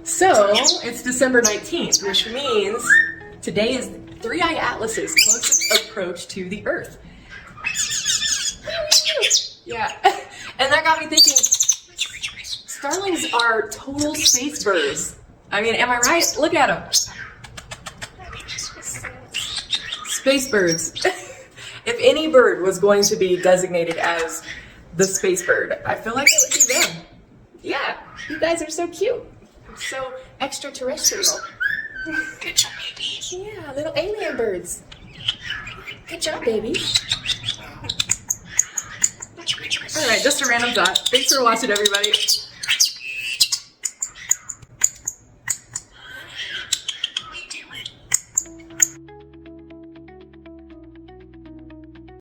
So, it's December 19th, which means today is 3iAtlas's closest approach to the Earth. Yeah, and that got me thinking, starlings are total space birds. I mean, am I right? Look at them. Space birds. If any bird was going to be designated as the space bird, I feel like it would be them. Yeah, you guys are so cute. So extraterrestrial. Good job, baby. Yeah, little alien birds. Good job, baby. Alright, just a random thought. Thanks for watching, everybody.